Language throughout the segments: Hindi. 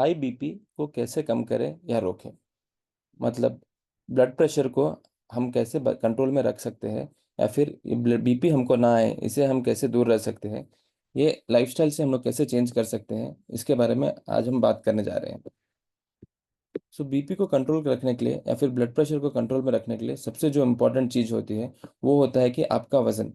हाई बीपी को कैसे कम करें या रोकें। मतलब ब्लड प्रेशर को हम कैसे कंट्रोल में रख सकते हैं, या फिर बीपी हमको ना आए इसे हम कैसे दूर रह सकते हैं। ये लाइफस्टाइल से हम लोग कैसे चेंज कर सकते हैं, इसके बारे में आज हम बात करने जा रहे हैं। सो बीपी को कंट्रोल रखने के लिए या फिर ब्लड प्रेशर को कंट्रोल में रखने के लिए सबसे जो इम्पोर्टेंट चीज़ होती है वो होता है कि आपका वजन।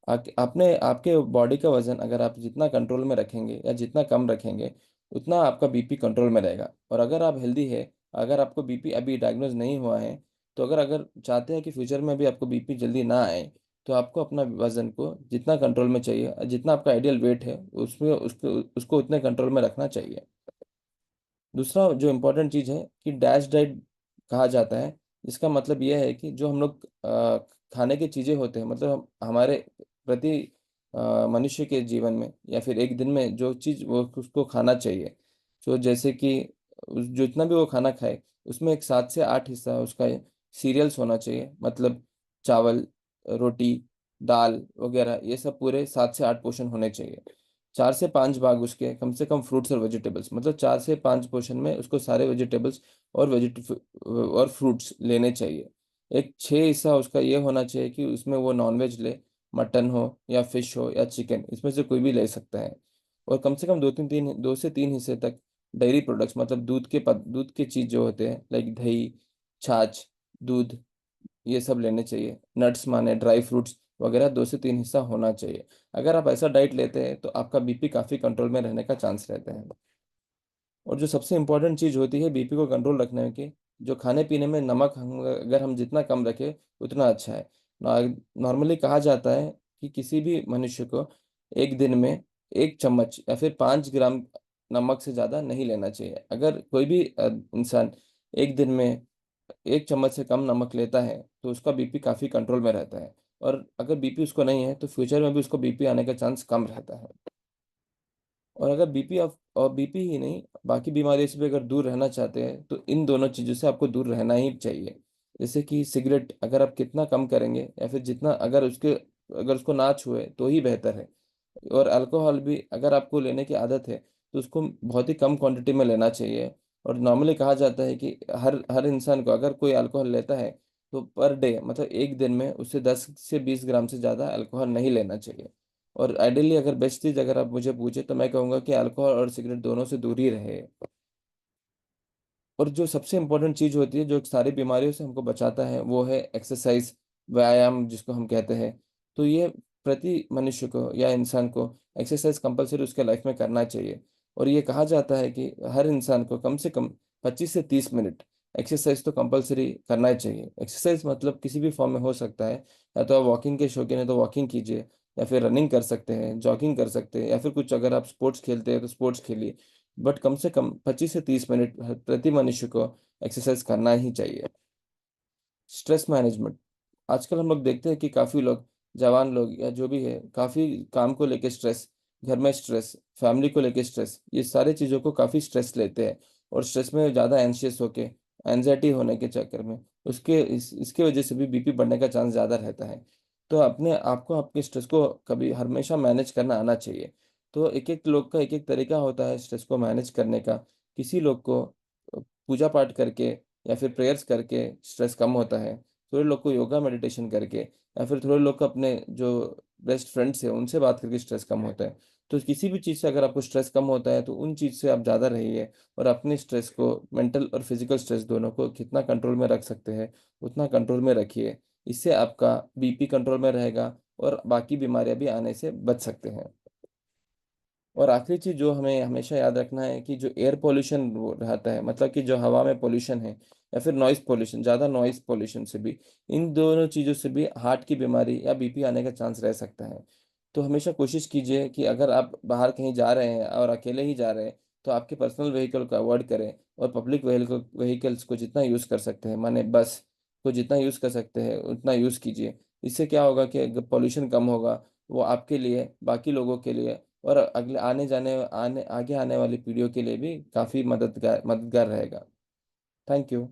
आपने आपके बॉडी का वजन अगर आप जितना कंट्रोल में रखेंगे या जितना कम रखेंगे, उतना आपका बीपी कंट्रोल में रहेगा। और अगर आप हेल्दी है, अगर आपको बीपी अभी डायग्नोज नहीं हुआ है, तो अगर अगर चाहते हैं कि फ्यूचर में भी आपको बीपी जल्दी ना आए, तो आपको अपना वजन को जितना कंट्रोल में चाहिए, जितना आपका आइडियल वेट है उसमें उसको उसको उतने कंट्रोल में रखना चाहिए। दूसरा जो इम्पोर्टेंट चीज़ है कि डैश डाइट कहा जाता है। इसका मतलब यह है कि जो हम लोग खाने की चीज़ें होते हैं, मतलब हमारे प्रति मनुष्य के जीवन में या फिर एक दिन में जो चीज़ वो उसको खाना चाहिए। तो जैसे कि जितना भी वो खाना खाए, उसमें एक 7 से 8 हिस्सा उसका सीरियल्स होना चाहिए। मतलब चावल, रोटी, दाल वगैरह, ये सब पूरे 7 से 8 पोर्शन होने चाहिए। 4 से 5 भाग उसके कम से कम फ्रूट्स और वेजिटेबल्स, मतलब 4 से 5 पोर्शन में उसको सारे वेजिटेबल्स और और फ्रूट्स लेने चाहिए। एक 6 हिस्सा उसका ये होना चाहिए कि उसमें वो नॉनवेज ले, मटन हो या फिश हो या चिकन, इसमें से कोई भी ले सकता है। और कम से कम 2 से 3 हिस्से तक डेयरी प्रोडक्ट्स, मतलब दूध के चीज जो होते हैं, लाइक दही, छाछ, दूध, ये सब लेने चाहिए। नट्स माने ड्राई फ्रूट्स वगैरह 2 से 3 हिस्सा होना चाहिए। अगर आप ऐसा डाइट लेते हैं तो आपका बीपी काफ़ी कंट्रोल में रहने का चांस रहते हैं। और जो सबसे इम्पोर्टेंट चीज़ होती है बीपी को कंट्रोल रखने की, जो खाने पीने में नमक अगर हम जितना कम रखें उतना अच्छा है। नॉर्मली कहा जाता है कि किसी भी मनुष्य को एक दिन में 1 चम्मच या फिर 5 ग्राम नमक से ज़्यादा नहीं लेना चाहिए। अगर कोई भी इंसान एक दिन में 1 चम्मच से कम नमक लेता है तो उसका बीपी काफ़ी कंट्रोल में रहता है। और अगर बीपी उसको नहीं है तो फ्यूचर में भी उसको बीपी आने का चांस कम रहता है। और अगर बीपी आप, और बीपी ही नहीं बाकी बीमारियों से भी अगर दूर रहना चाहते हैं तो इन दोनों चीज़ों से आपको दूर रहना ही चाहिए। जैसे कि सिगरेट अगर आप कितना कम करेंगे या फिर जितना अगर उसको ना छुए तो ही बेहतर है। और अल्कोहल भी अगर आपको लेने की आदत है तो उसको बहुत ही कम क्वांटिटी में लेना चाहिए। और नॉर्मली कहा जाता है कि हर हर इंसान को अगर कोई अल्कोहल लेता है तो पर डे, मतलब एक दिन में उसे 10 से 20 ग्राम से ज़्यादा अल्कोहल नहीं लेना चाहिए। और आइडियली अगर बेस्ट चीज़ अगर आप मुझे पूछे तो मैं कहूँगा कि अल्कोहल और सिगरेट दोनों से दूर ही रहे। और जो सबसे इम्पोर्टेंट चीज़ होती है जो सारी बीमारियों से हमको बचाता है वो है एक्सरसाइज, व्यायाम जिसको हम कहते हैं। तो ये प्रति मनुष्य को या इंसान को एक्सरसाइज कंपलसरी उसके लाइफ में करना चाहिए। और ये कहा जाता है कि हर इंसान को कम से कम 25 से 30 मिनट एक्सरसाइज तो कंपलसरी करना ही चाहिए। एक्सरसाइज मतलब किसी भी फॉर्म में हो सकता है, या तो आप वॉकिंग के शौकीन है तो वॉकिंग कीजिए, या फिर रनिंग कर सकते हैं, जॉगिंग कर सकते हैं, या फिर कुछ अगर आप स्पोर्ट्स खेलते हैं तो स्पोर्ट्स खेलिए। बट कम से कम 25 से 30 मिनट प्रति मनुष्य को एक्सरसाइज करना ही चाहिए। स्ट्रेस मैनेजमेंट, आजकल हम लोग देखते हैं कि काफ़ी लोग, जवान लोग या जो भी है, काफ़ी काम को लेके स्ट्रेस, घर में स्ट्रेस, फैमिली को लेके स्ट्रेस, ये सारे चीज़ों को काफ़ी स्ट्रेस लेते हैं। और स्ट्रेस में ज़्यादा एंशियस होके, एनजाइटी होने के चक्कर में इसके वजह से भी बीपी बढ़ने का चांस ज़्यादा रहता है। तो अपने आपको आपके स्ट्रेस को कभी हमेशा मैनेज करना आना चाहिए। तो एक एक लोग का एक एक तरीका होता है स्ट्रेस को मैनेज करने का। किसी लोग को पूजा पाठ करके या फिर प्रेयर्स करके स्ट्रेस कम होता है। थोड़े लोग को योगा मेडिटेशन करके, या फिर थोड़े लोग को अपने जो बेस्ट फ्रेंड्स हैं उनसे बात करके स्ट्रेस कम होता है। तो किसी भी चीज़ से अगर आपको स्ट्रेस कम होता है तो उन चीज़ से आप ज़्यादा रहिए। और अपने स्ट्रेस को, मेंटल और फिजिकल स्ट्रेस दोनों को कितना कंट्रोल में रख सकते हैं उतना कंट्रोल में रखिए। इससे आपका बीपी कंट्रोल में रहेगा और बाकी बीमारियां भी आने से बच सकते हैं। और आखिरी चीज जो हमें हमेशा याद रखना है कि जो एयर पोल्यूशन रहता है, मतलब कि जो हवा में पोल्यूशन है, या फिर नॉइज पोल्यूशन, ज़्यादा नॉइज पोल्यूशन से भी, इन दोनों चीज़ों से भी हार्ट की बीमारी या बीपी आने का चांस रह सकता है। तो हमेशा कोशिश कीजिए कि अगर आप बाहर कहीं जा रहे हैं और अकेले ही जा रहे हैं तो आपके पर्सनल व्हीकल को अवॉइड करें। और पब्लिक व्हीकल्स को जितना यूज़ कर सकते हैं, माने बस को जितना यूज़ कर सकते हैं उतना यूज़ कीजिए। इससे क्या होगा कि पॉल्यूशन कम होगा, वो आपके लिए, बाकी लोगों के लिए और अगले आगे आने वाली पीढ़ियों के लिए भी काफ़ी मददगार मददगार रहेगा। Thank you.